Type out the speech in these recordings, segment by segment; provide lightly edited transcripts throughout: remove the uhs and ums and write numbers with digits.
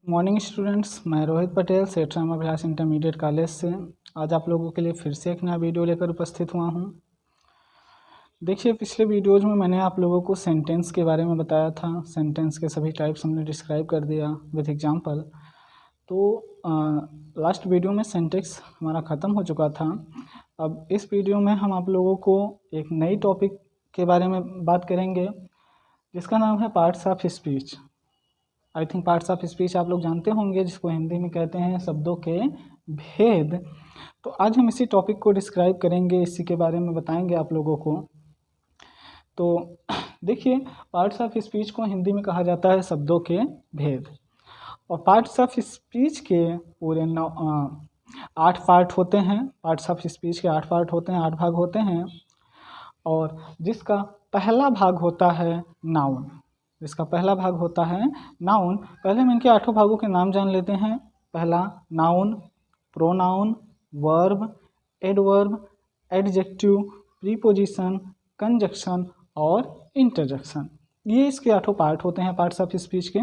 Morning students, मैं रोहित पटेल सेठ Ram Abhilash intermediate college से आज आप लोगों के लिए फिर से एक नया वीडियो लेकर उपस्थित हुआ हूं। देखिए, पिछले वीडियोज में मैंने आप लोगों को सेंटेंस के बारे में बताया था। सेंटेंस के सभी टाइप्स हमने डिस्क्राइब कर दिया विद एग्जांपल। तो लास्ट वीडियो में सेंटेंस हमारा ख़त्म हो चुका था। अब इस वीडियो में हम आप लोगों को एक नई टॉपिक के बारे में बात करेंगे जिसका नाम है parts of speech. I think parts of speech आप लोग जानते होंगे, जिसको हिंदी में कहते हैं शब्दों के भेद। तो आज हम इसी टॉपिक को डिस्क्राइब करेंगे, इसी के बारे में बताएंगे आप लोगों को। तो देखिए, पार्ट्स ऑफ स्पीच को हिंदी में कहा जाता है शब्दों के भेद। और पार्ट्स ऑफ स्पीच के पूरे 8 पार्ट होते हैं। पार्ट्स ऑफ स्पीच के 8 पार्ट होते हैं, 8 भाग होते हैं। और जिसका पहला भाग होता है नाउन। जिसका पहला भाग होता है नाउन। पहले हम इनके 8 भागों के नाम जान लेते हैं। पहला noun, pronoun, verb, adverb, adjective, preposition, conjunction और इंटरजेक्शन। ये इसके 8 पार्ट होते हैं पार्ट्स ऑफ स्पीच के,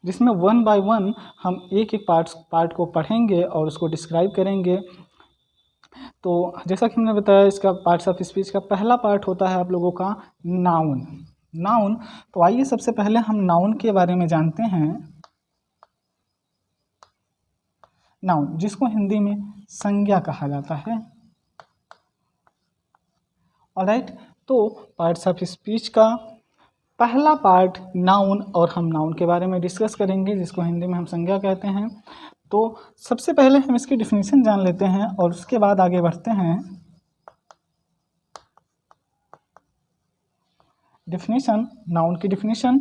जिसमें 1 बाय 1 हम एक एक पार्ट को पढ़ेंगे और उसको डिस्क्राइब करेंगे। तो जैसा कि हमने बताया, इसका पार्ट्स ऑफ स्पीच का पहला पार्ट होता है आप लोगों का नाउन। नाउन, तो आइए सबसे पहले हम नाउन के बारे में जानते हैं। नाउन, जिसको हिंदी में संज्ञा कहा जाता है। ऑलराइट, तो पार्ट्स ऑफ स्पीच का पहला पार्ट नाउन, और हम नाउन के बारे में डिस्कस करेंगे जिसको हिंदी में हम संज्ञा कहते हैं। तो सबसे पहले हम इसकी डिफिनीशन जान लेते हैं और उसके बाद आगे बढ़ते हैं। डिफिनीशन, नाउन की डिफिनीशन।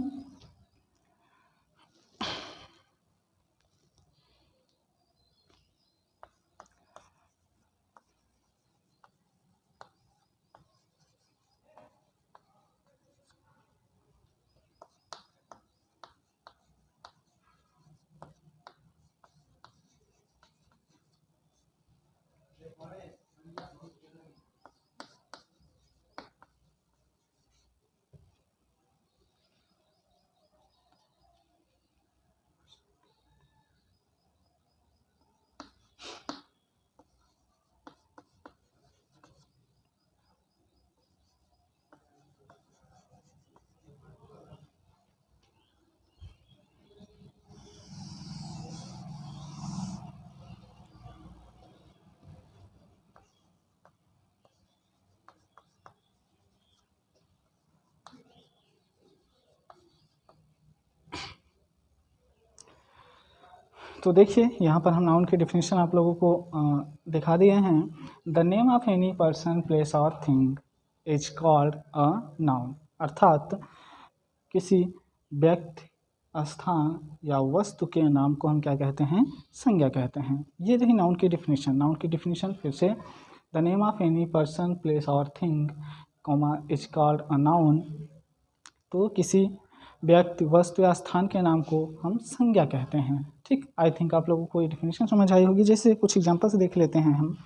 तो देखिए, यहाँ पर हम नाउन की डिफिनीशन आप लोगों को दिखा दिए हैं। The name of any person, place और thing is called a noun. अर्थात किसी व्यक्ति, स्थान या वस्तु के नाम को हम क्या कहते हैं? संज्ञा कहते हैं। ये रही नाउन की डिफिनीशन। नाउन की डिफिनीशन फिर से, the name of any person, place और thing, is called a noun. तो किसी व्यक्ति, वस्तु या स्थान के नाम को हम संज्ञा कहते हैं। ठीक, आई थिंक आप लोगों को ये डिफिनीशन समझ आई होगी। जैसे कुछ एग्जांपल्स देख लेते हैं हम।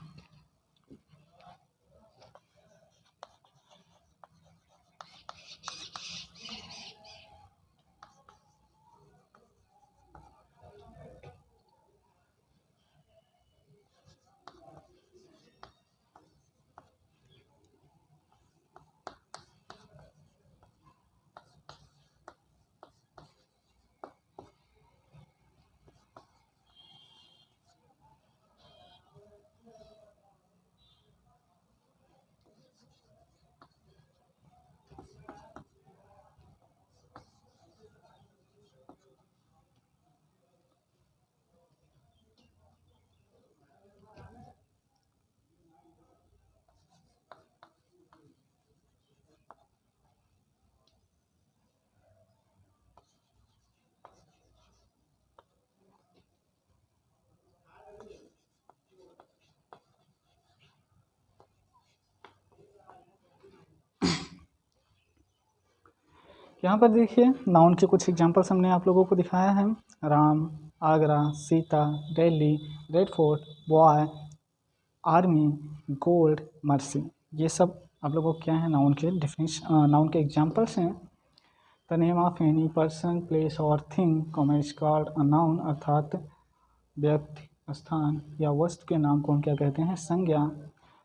यहाँ पर देखिए, नाउन के कुछ एग्जांपल्स हमने आप लोगों को दिखाया है। Ram, Agra, Sita, Delhi, Red Fort, boy, army, gold, mercy. ये सब आप लोगों को क्या है? नाउन के डिफिनीशन, नाउन के एग्जांपल्स हैं। The name of any person place और thing comma is called a noun, अर्थात व्यक्ति, स्थान या वस्तु के नाम को हम क्या कहते हैं, संज्ञा।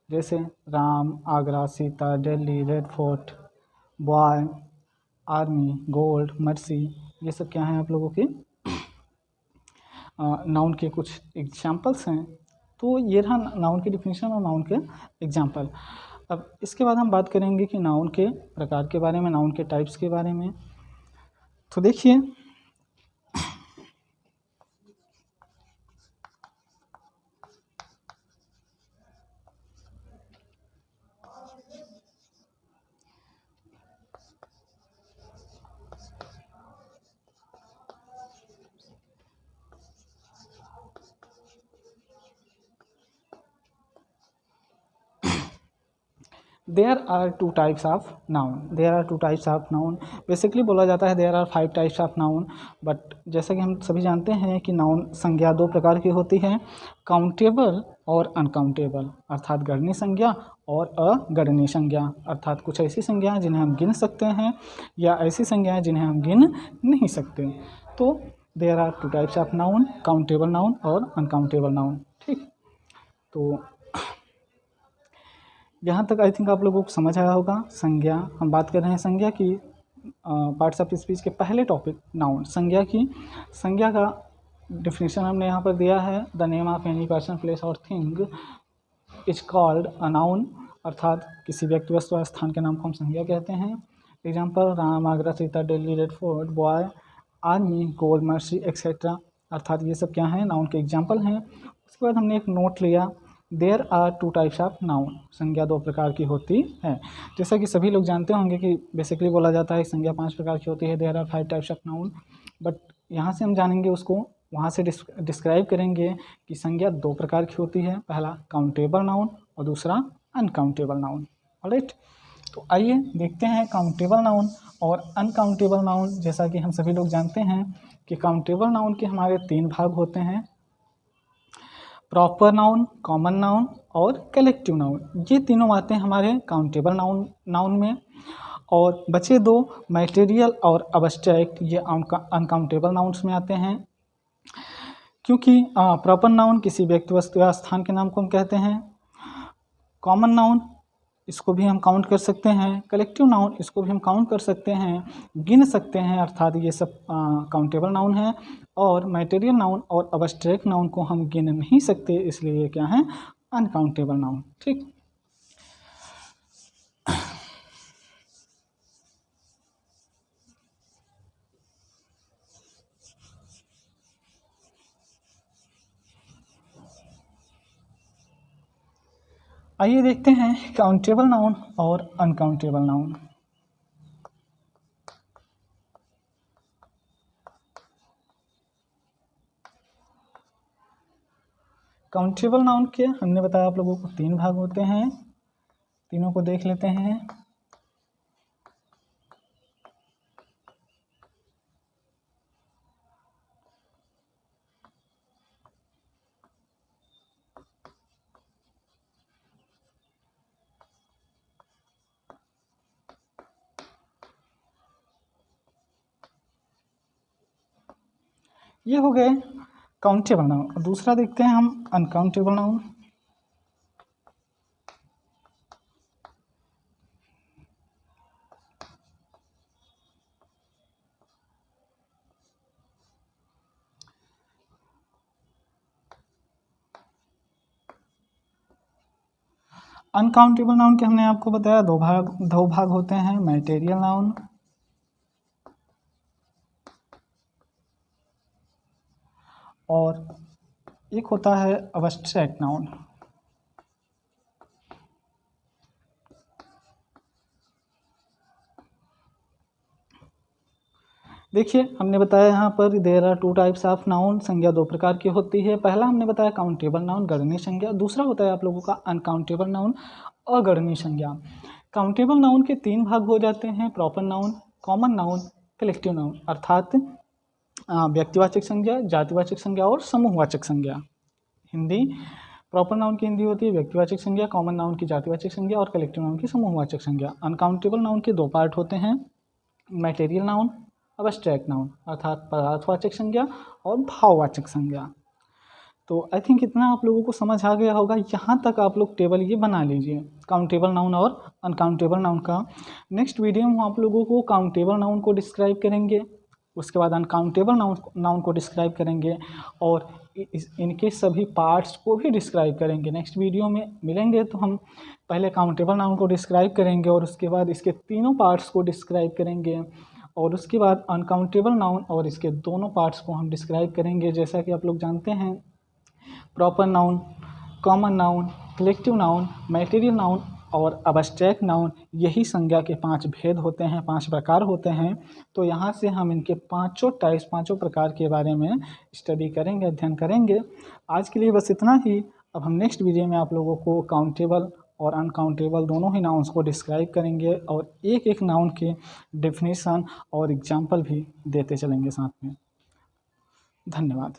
जैसे Ram, Agra, Sita, Delhi, Red Fort, boy, army, gold, mercy, ये सब क्या हैं आप लोगों के नाउन के कुछ एग्जाम्पल्स हैं। तो ये रहा नाउन की डिफिनीशन और नाउन के एग्जाम्पल। अब इसके बाद हम बात करेंगे कि नाउन के प्रकार के बारे में, नाउन के टाइप्स के बारे में। तो देखिए, there are two types of noun. Basically बोला जाता है there are 5 types of noun, but जैसा कि हम सभी जानते हैं कि नाउन संज्ञा 2 प्रकार की होती है, काउंटेबल और अनकाउंटेबल, अर्थात गणनीय संज्ञा और अगणनीय संज्ञा, अर्थात कुछ ऐसी संज्ञाएं जिन्हें हम गिन सकते हैं या ऐसी संज्ञाएं जिन्हें हम गिन नहीं सकते। तो there are 2 types of noun, countable noun और अनकाउंटेबल नाउन। ठीक, तो यहाँ तक आई थिंक आप लोगों को समझ आया होगा। संज्ञा, हम बात कर रहे हैं संज्ञा की, पार्ट्स ऑफ स्पीच के पहले टॉपिक नाउन, संज्ञा की। संज्ञा का डिफिनीशन हमने यहाँ पर दिया है, the name of any person place और thing is called a noun, अर्थात किसी व्यक्ति, वस्तु या स्थान के नाम को हम संज्ञा कहते हैं। Example Ram, Agra, Sita, Delhi, Red Fort, boy, army, gold, mercy etcetera, अर्थात ये सब क्या हैं, नाउन के एग्जाम्पल हैं। उसके बाद हमने एक नोट लिया, there are 2 types of noun, संज्ञा 2 प्रकार की होती है। जैसा कि सभी लोग जानते होंगे कि बेसिकली बोला जाता है संज्ञा 5 प्रकार की होती है, there are 5 types of noun, but यहाँ से हम जानेंगे उसको, वहाँ से डिस्क्राइब करेंगे कि संज्ञा 2 प्रकार की होती है, पहला काउंटेबल नाउन और दूसरा अनकाउंटेबल नाउन। ऑलराइट, तो आइए देखते हैं काउंटेबल नाउन और अनकाउंटेबल नाउन। जैसा कि हम सभी लोग जानते हैं कि काउंटेबल नाउन के हमारे 3 भाग होते हैं, प्रॉपर नाउन, कॉमन नाउन और कलेक्टिव नाउन। ये तीनों आते हैं हमारे काउंटेबल नाउन में, और बचे 2 मटेरियल और अब्स्ट्रैक्ट, ये अनकाउंटेबल नाउन्स में आते हैं। क्योंकि प्रॉपर नाउन किसी व्यक्ति, वस्तु या स्थान के नाम को हम कहते हैं, कॉमन नाउन इसको भी हम काउंट कर सकते हैं, कलेक्टिव नाउन इसको भी हम काउंट कर सकते हैं, गिन सकते हैं, अर्थात ये सब काउंटेबल नाउन है। और मटेरियल नाउन और अब्स्ट्रैक्ट नाउन को हम गिन नहीं सकते, इसलिए ये क्या है, अनकाउंटेबल नाउन। ठीक, आइए देखते हैं काउंटेबल नाउन और अनकाउंटेबल नाउन। काउंटेबल नाउन के हमने बताया आप लोगों को 3 भाग होते हैं, तीनों को देख लेते हैं। ये हो गए काउंटेबल नाउन। दूसरा देखते हैं हम अनकाउंटेबल नाउन। अनकाउंटेबल नाउन के हमने आपको बताया 2 भाग होते हैं, मटेरियल नाउन और एक होता है अब्स्ट्रैक्ट नाउन। देखिए, हमने बताया यहाँ पर there are 2 types of noun, संज्ञा 2 प्रकार की होती है। पहला हमने बताया काउंटेबल नाउन, गणनीय संज्ञा। दूसरा होता है आप लोगों का अनकाउंटेबल नाउन, अगणनीय संज्ञा। काउंटेबल नाउन के 3 भाग हो जाते हैं, proper noun, common noun, collective noun, अर्थात व्यक्तिवाचक संज्ञा, जातिवाचक संज्ञा और समूहवाचक संज्ञा। हिंदी प्रॉपर नाउन की हिंदी होती है व्यक्तिवाचक संज्ञा, कॉमन नाउन की जातिवाचक संज्ञा और कलेक्टिव नाउन की समूहवाचक संज्ञा। अनकाउंटेबल नाउन के 2 पार्ट होते हैं, मटेरियल नाउन, अब्स्ट्रैक्ट नाउन अर्थात पदार्थवाचक संज्ञा और भाववाचक संज्ञा। तो आई थिंक इतना आप लोगों को समझ आ गया होगा। यहाँ तक आप लोग टेबल ये बना लीजिए काउंटेबल नाउन और अनकाउंटेबल नाउन का। नेक्स्ट वीडियो में आप लोगों को काउंटेबल नाउन को डिस्क्राइब करेंगे, उसके बाद अनकाउंटेबल नाउन को डिस्क्राइब करेंगे और इनके सभी पार्ट्स को भी डिस्क्राइब करेंगे। नेक्स्ट वीडियो में मिलेंगे तो हम पहले काउंटेबल नाउन को डिस्क्राइब करेंगे और उसके बाद इसके तीनों पार्ट्स को डिस्क्राइब करेंगे और उसके बाद अनकाउंटेबल नाउन और इसके दोनों पार्ट्स को हम डिस्क्राइब करेंगे। जैसा कि आप लोग जानते हैं proper noun, common noun, collective noun, material noun और अब्स्ट्रैक्ट नाउन, यही संज्ञा के 5 भेद होते हैं, 5 प्रकार होते हैं। तो यहाँ से हम इनके पाँचों टाइप्स, पाँचों प्रकार के बारे में स्टडी करेंगे, अध्ययन करेंगे। आज के लिए बस इतना ही। अब हम नेक्स्ट वीडियो में आप लोगों को काउंटेबल और अनकाउंटेबल दोनों ही नाउन्स को डिस्क्राइब करेंगे और एक एक नाउन के डेफिनेशन और एग्जाम्पल भी देते चलेंगे साथ में। धन्यवाद।